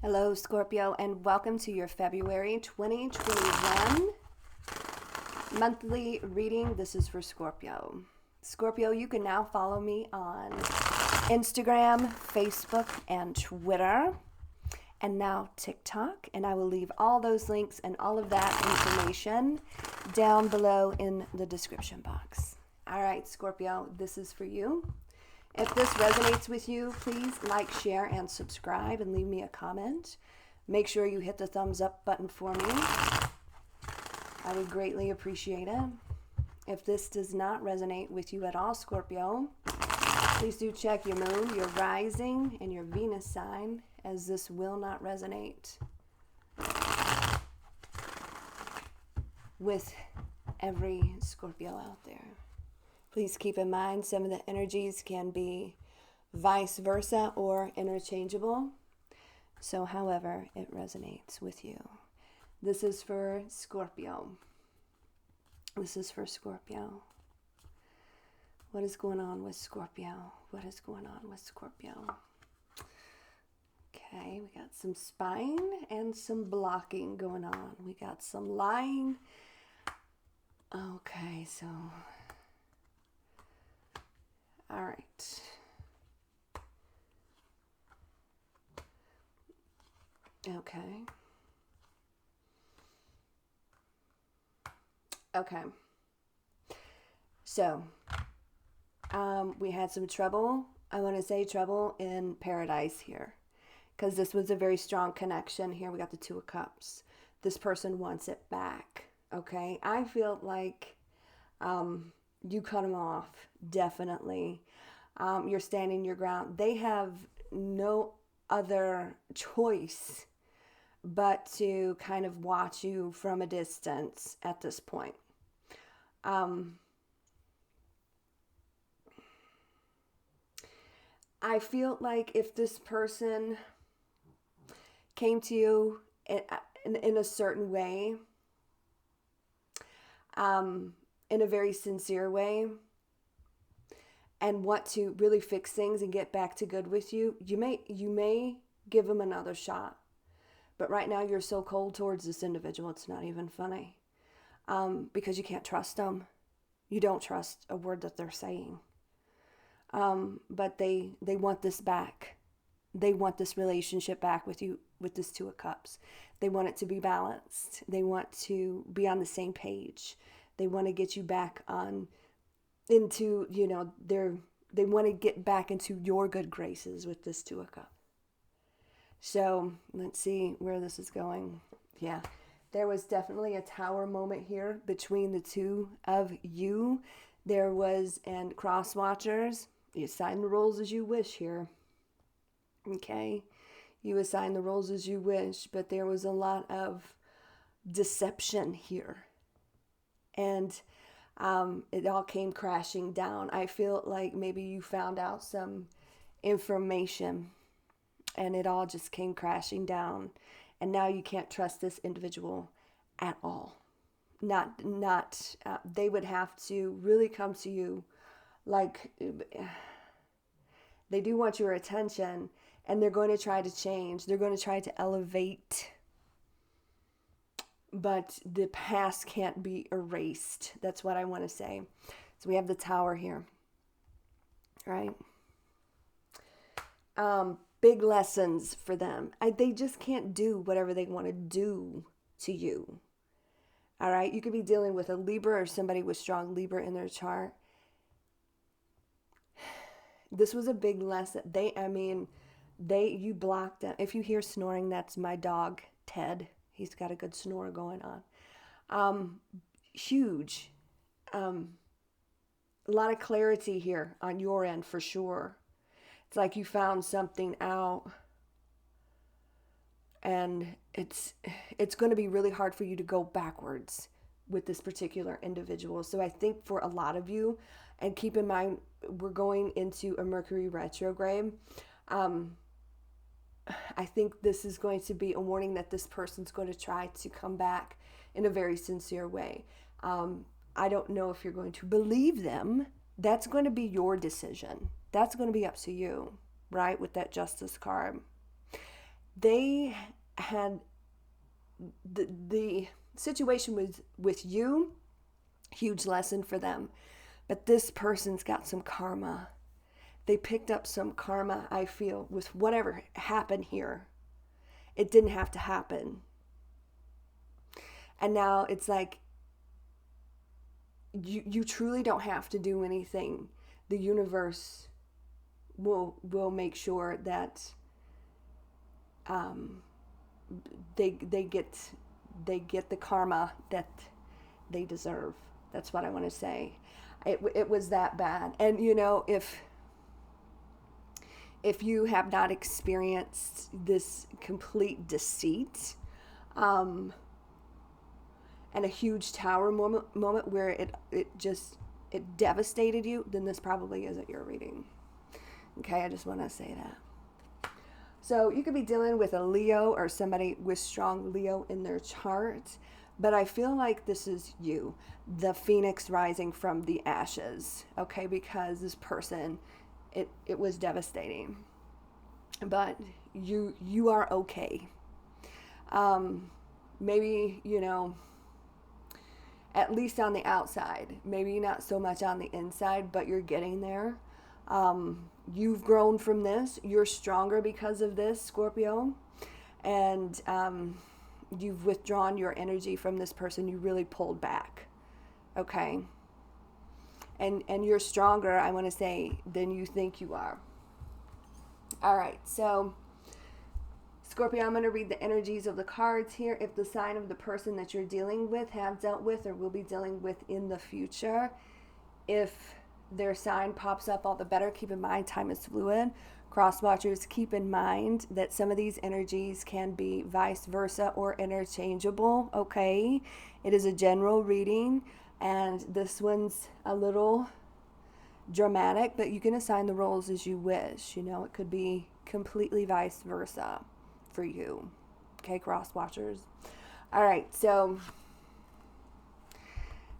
Hello, Scorpio, and welcome to your February 2021 monthly reading. This is for Scorpio. Scorpio, you can now follow me on Instagram, Facebook, and Twitter, and now TikTok. And I will leave all those links and all of that information down below in the description box. All right, Scorpio, this is for you. If this resonates with you, please like, share, and subscribe, and leave me a comment. Make sure you hit the thumbs up button for me. I would greatly appreciate it. If this does not resonate with you at all, Scorpio, please do check your moon, your rising, and your Venus sign, as this will not resonate with every Scorpio out there. Please keep in mind some of the energies can be vice versa or interchangeable. So however it resonates with you. This is for Scorpio. This is for Scorpio. What is going on with Scorpio? What is going on with Scorpio? Okay, we got some spine and some blocking going on. We got some lying. Okay, so... all right. Okay. Okay. So, we had some trouble. I want to say trouble in paradise here, because this was a very strong connection. Here we got the Two of Cups. This person wants it back. Okay. I feel like, you cut them off, definitely. You're standing your ground. They have no other choice but to kind of watch you from a distance at this point. I feel like if this person came to you in a certain way, in a very sincere way, and want to really fix things and get back to good with you, you may give them another shot. But right now you're so cold towards this individual, it's not even funny. Because you can't trust them. You don't trust a word that they're saying. But they want this back. They want this relationship back with you, with this Two of Cups. They want it to be balanced. They want to be on the same page. They want to get you back into, they want to get back into your good graces with this Two of Cups. So let's see where this is going. Yeah, there was definitely a tower moment here between the two of you. There was, and cross watchers, you assign the roles as you wish here. Okay, you assign the roles as you wish, but there was a lot of deception here. And it all came crashing down. I feel like maybe you found out some information and it all just came crashing down. And now you can't trust this individual at all. They would have to really come to you like they do want your attention, and they're going to try to change. They're going to try to elevate. But the past can't be erased. That's what I want to say. So we have the Tower here. Right? Big lessons for them. They just can't do whatever they want to do to you. All right? You could be dealing with a Libra or somebody with strong Libra in their chart. This was a big lesson. You blocked them. If you hear snoring, that's my dog, Ted. He's got a good snore going on. Huge. A lot of clarity here on your end for sure. It's like you found something out. And it's going to be really hard for you to go backwards with this particular individual. So I think for a lot of you, and keep in mind, we're going into a Mercury retrograde. I think this is going to be a warning that this person's going to try to come back in a very sincere way. I don't know if you're going to believe them. That's going to be your decision. That's going to be up to you, right? With that Justice card. they had the situation with you, huge lesson for them. But this person's got some karma. They picked up some karma, I feel, with whatever happened here. It didn't have to happen. And now it's like, you truly don't have to do anything. The universe will make sure that they get the karma that they deserve. That's what I want to say. It was that bad. And you know, if you have not experienced this complete deceit, and a huge tower moment where it devastated you, then this probably isn't your reading. Okay, I just want to say that. So you could be dealing with a Leo or somebody with strong Leo in their chart, but I feel like this is you, the phoenix rising from the ashes, okay, because this person, it was devastating, but you are okay. Maybe, you know, at least on the outside, maybe not so much on the inside, but you're getting there. You've grown from this. You're stronger because of this, Scorpio. And you've withdrawn your energy from this person. You really pulled back. Okay? And you're stronger, I want to say, than you think you are. All right, so Scorpio, I'm going to read the energies of the cards here. If the sign of the person that you're dealing with, have dealt with, or will be dealing with in the future, if their sign pops up, all the better. Keep in mind, time is fluid. Cross watchers, keep in mind that some of these energies can be vice versa or interchangeable, okay? It is a general reading, and this one's a little dramatic, but you can assign the roles as you wish. You know, it could be completely vice versa for you. Okay, cross watchers. All right, so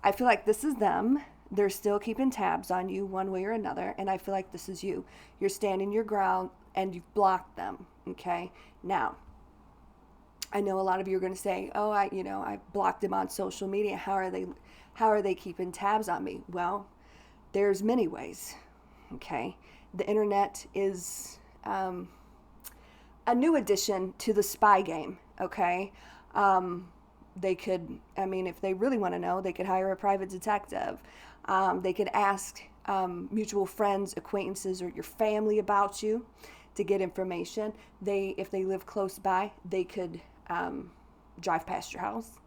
I feel like this is them. They're still keeping tabs on you one way or another, and I feel like this is you. You're standing your ground and you've blocked them. Okay, now I know a lot of you are going to say, oh, I blocked them on social media. How are they keeping tabs on me? Well, there's many ways. Okay, the internet is a new addition to the spy game. Okay, they could, if they really want to know, they could hire a private detective. They could ask mutual friends, acquaintances, or your family about you to get information. If they live close by, they could drive past your house.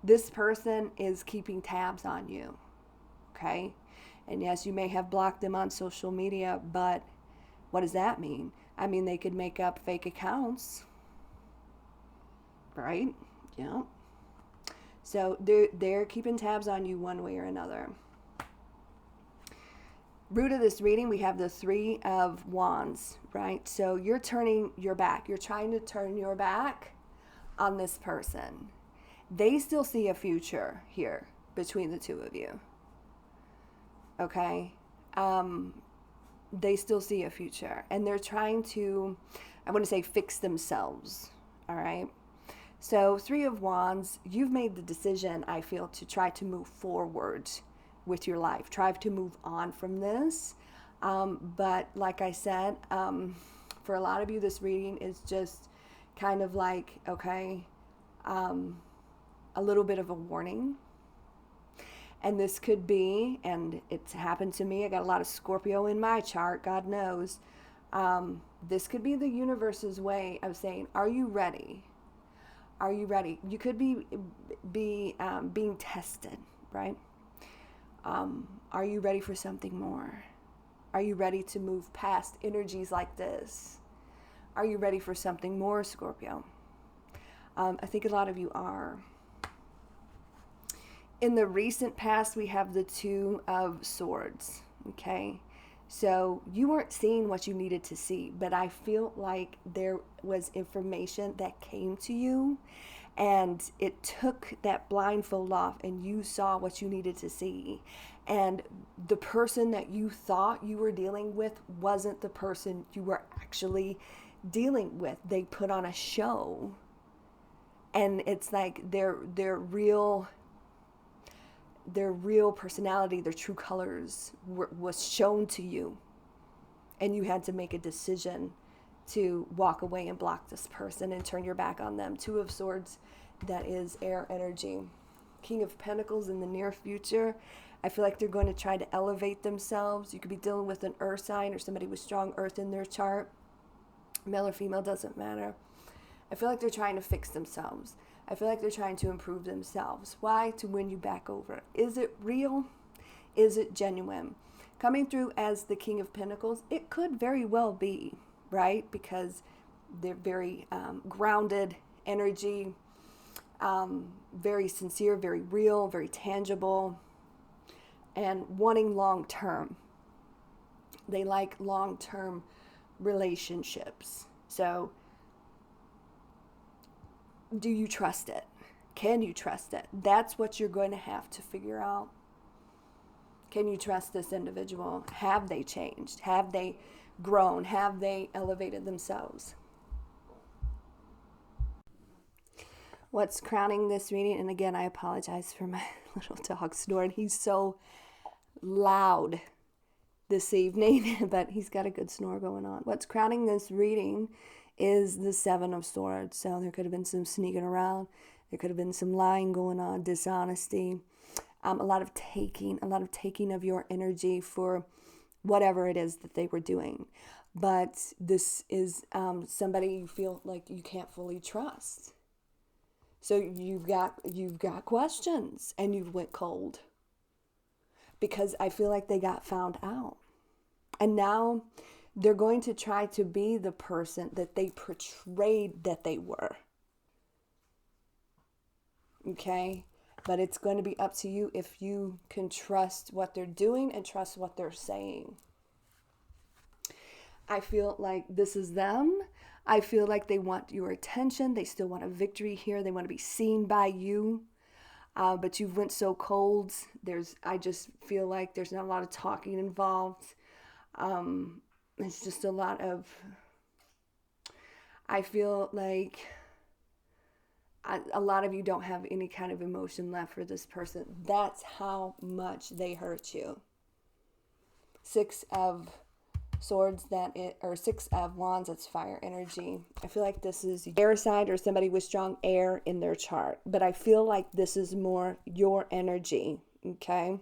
This person is keeping tabs on you, okay? And yes, you may have blocked them on social media, but what does that mean? I mean, they could make up fake accounts, right? Yeah. So they're keeping tabs on you one way or another. Root of this reading, we have the Three of Wands, right? So you're turning your back. You're trying to turn your back on this person. They still see a future here between the two of you. Okay? They still see a future. And they're trying to, I want to say, fix themselves. All right? So Three of Wands, you've made the decision, I feel, to try to move forward with your life. Try to move on from this. But like I said, for a lot of you, this reading is just kind of like, okay, a little bit of a warning. And this could be, and it's happened to me, I got a lot of Scorpio in my chart, God knows. This could be the universe's way of saying, are you ready? Are you ready? You could be being tested, right? Are you ready for something more? Are you ready to move past energies like this? Are you ready for something more, Scorpio? I think a lot of you are. In the recent past, we have the Two of Swords, okay? So you weren't seeing what you needed to see, but I feel like there was information that came to you, and it took that blindfold off, and you saw what you needed to see. And the person that you thought you were dealing with wasn't the person you were actually dealing with. They put on a show, and it's like their real personality, their true colors was shown to you, and you had to make a decision to walk away and block this person and turn your back on them. Two of Swords, that is air energy. King of Pentacles in the near future, I feel like they're going to try to elevate themselves. You could be dealing with an earth sign or somebody with strong earth in their chart. Male or female, doesn't matter. I feel like they're trying to fix themselves. I feel like they're trying to improve themselves. Why? To win you back over. Is it real? Is it genuine? Coming through as the King of Pentacles, it could very well be, right? Because they're very grounded energy, very sincere, very real, very tangible, and wanting long-term. They like long-term relationships. So, do you trust it? Can you trust it? That's what you're going to have to figure out. Can you trust this individual? Have they changed? Have they grown? Have they elevated themselves? What's crowning this reading? And again, I apologize for my little dog snoring. He's so loud this evening, but he's got a good snore going on. What's crowning this reading is the Seven of Swords. So there could have been some sneaking around. There could have been some lying going on, dishonesty, a lot of taking of your energy for whatever it is that they were doing. But this is somebody you feel like you can't fully trust. So you've got questions, and you went cold because I feel like they got found out. And now they're going to try to be the person that they portrayed that they were. Okay? But it's going to be up to you if you can trust what they're doing and trust what they're saying. I feel like this is them. I feel like they want your attention. They still want a victory here. They want to be seen by you. But you've went so cold. I just feel like there's not a lot of talking involved. It's just a lot of, I feel like a lot of you don't have any kind of emotion left for this person. That's how much they hurt you. Six of Swords, or Six of Wands, that's fire energy. I feel like this is air sign or somebody with strong air in their chart. But I feel like this is more your energy, okay?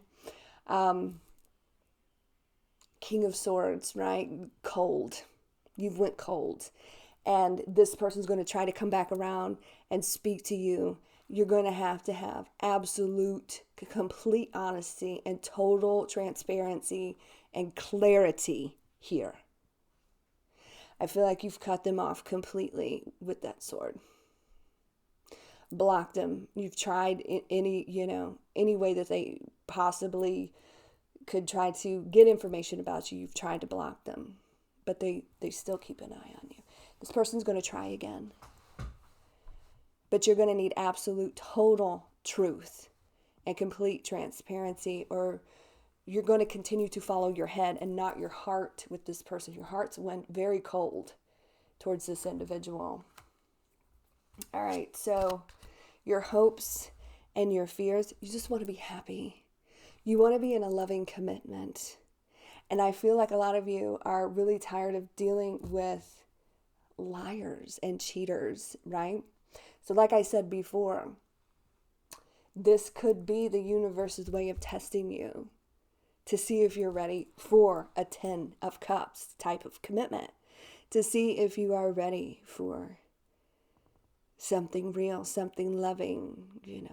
King of Swords, right? Cold. You've went cold. And this person's going to try to come back around and speak to you. You're going to have absolute, complete honesty and total transparency and clarity here. I feel like you've cut them off completely with that sword. Blocked them. You've tried any way that they possibly could try to get information about you. You've tried to block them, but they still keep an eye on you. This person's going to try again. But you're going to need absolute, total truth and complete transparency, or you're going to continue to follow your head and not your heart with this person. Your heart's went very cold towards this individual. All right, so your hopes and your fears, you just want to be happy. You want to be in a loving commitment. And I feel like a lot of you are really tired of dealing with liars and cheaters, right? So like I said before, this could be the universe's way of testing you to see if you're ready for a 10 of Cups type of commitment, to see if you are ready for something real, something loving,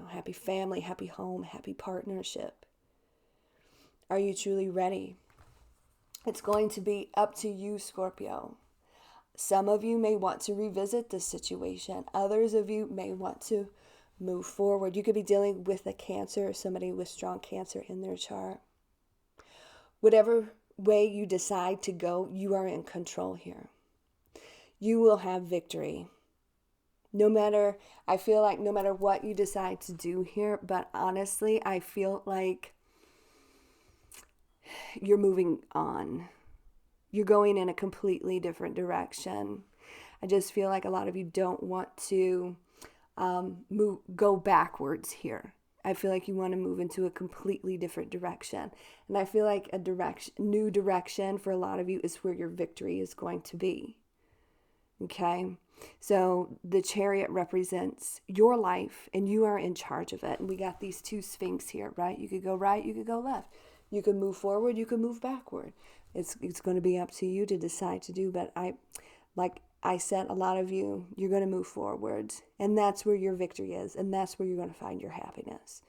happy family, happy home, happy partnership. Are you truly ready? It's going to be up to you, Scorpio. Some of you may want to revisit this situation. Others of you may want to move forward. You could be dealing with a Cancer, somebody with strong Cancer in their chart. Whatever way you decide to go, you are in control here. You will have victory. I feel like no matter what you decide to do here, but honestly, I feel like you're moving on. You're going in a completely different direction. I just feel like a lot of you don't want to go backwards here. I feel like you want to move into a completely different direction. And I feel like new direction for a lot of you is where your victory is going to be. Okay? So the Chariot represents your life and you are in charge of it. And we got these two Sphinx here, right? You could go right, you could go left. You could move forward, you could move backward. It's going to be up to you to decide to do. But like I said, a lot of you, you're going to move forward. And that's where your victory is. And that's where you're going to find your happiness.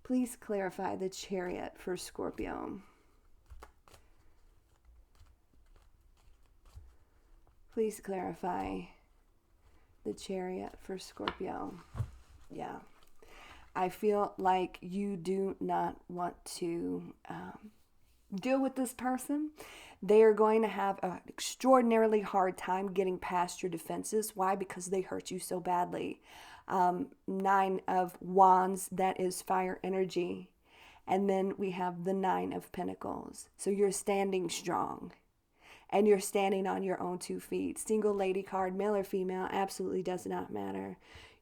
Please clarify the Chariot for Scorpio. Please clarify the Chariot for Scorpio. Yeah. I feel like you do not want to deal with this person. They are going to have an extraordinarily hard time getting past your defenses. Why? Because they hurt you so badly. 9 of Wands, that is fire energy. And then we have the 9 of Pentacles. So you're standing strong. And you're standing on your own 2 feet. Single lady card, male or female, absolutely does not matter.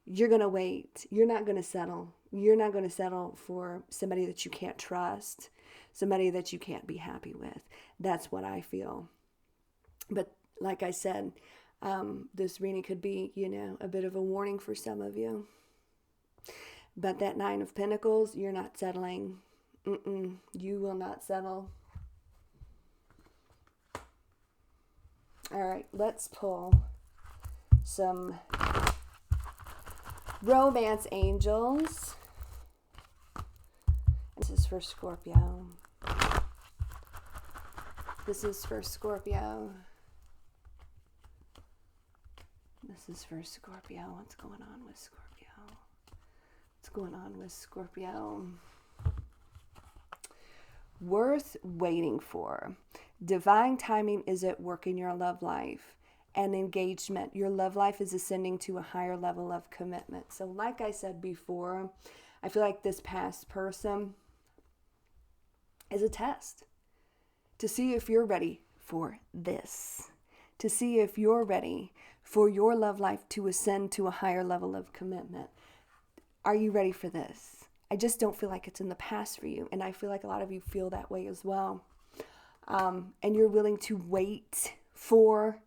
You're going to wait. You're not going to settle. You're not going to settle for somebody that you can't trust, somebody that you can't be happy with. That's what I feel. But like I said, this reading could be, a bit of a warning for some of you. But that 9 of Pentacles, you're not settling. You will not settle. All right, let's pull some romance angels. This is for Scorpio. This is for Scorpio. This is for Scorpio. What's going on with Scorpio? What's going on with Scorpio? Worth waiting for. Divine timing is at work in your love life and engagement. Your love life is ascending to a higher level of commitment. So like I said before, I feel like this past person is a test to see if you're ready for this, to see if you're ready for your love life to ascend to a higher level of commitment. Are you ready for this? I just don't feel like it's in the past for you. And I feel like a lot of you feel that way as well. And you're willing to wait for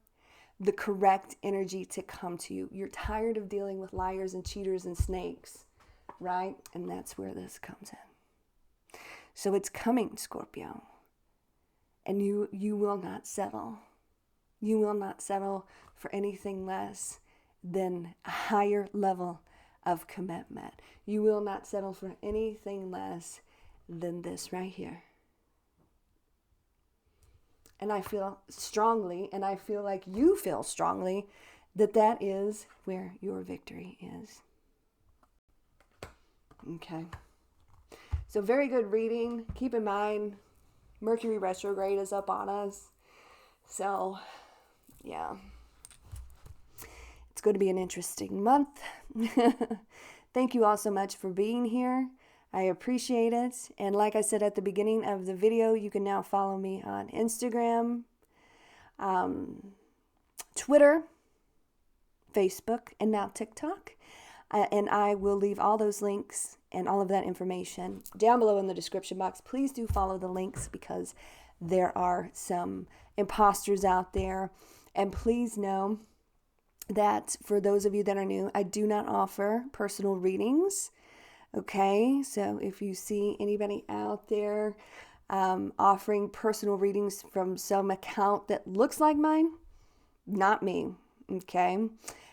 the correct energy to come to you. You're tired of dealing with liars and cheaters and snakes, right? And that's where this comes in. So it's coming, Scorpio. And you will not settle. You will not settle for anything less than a higher level of commitment. You will not settle for anything less than this right here. And I feel strongly, and I feel like you feel strongly, that is where your victory is. Okay. So very good reading. Keep in mind, Mercury retrograde is up on us. So, yeah. It's going to be an interesting month. Thank you all so much for being here. I appreciate it. And like I said at the beginning of the video, you can now follow me on Instagram, Twitter, Facebook, and now TikTok. And I will leave all those links and all of that information down below in the description box. Please do follow the links because there are some imposters out there. And please know that for those of you that are new, I do not offer personal readings. Okay, so if you see anybody out there offering personal readings from some account that looks like mine, not me, okay?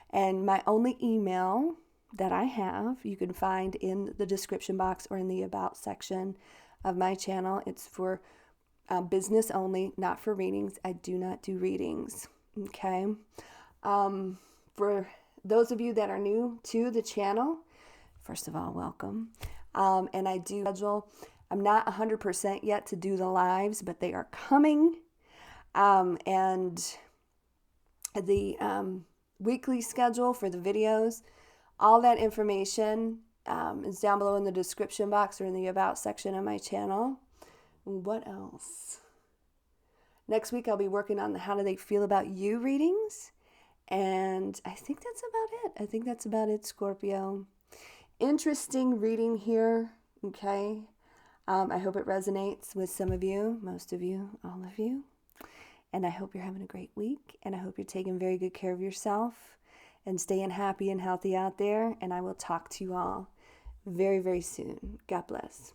And my only email that I have, you can find in the description box or in the About section of my channel. It's for business only, not for readings. I do not do readings, okay? For those of you that are new to the channel, first of all, welcome. And I do schedule. I'm not 100% yet to do the lives, but they are coming. And the weekly schedule for the videos, all that information is down below in the description box or in the About section of my channel. What else? Next week, I'll be working on the how do they feel about you readings. And I think that's about it, Scorpio. Interesting reading here, okay? I hope it resonates with some of you, most of you, all of you. And I hope you're having a great week. And I hope you're taking very good care of yourself and staying happy and healthy out there. And I will talk to you all very, very soon. God bless.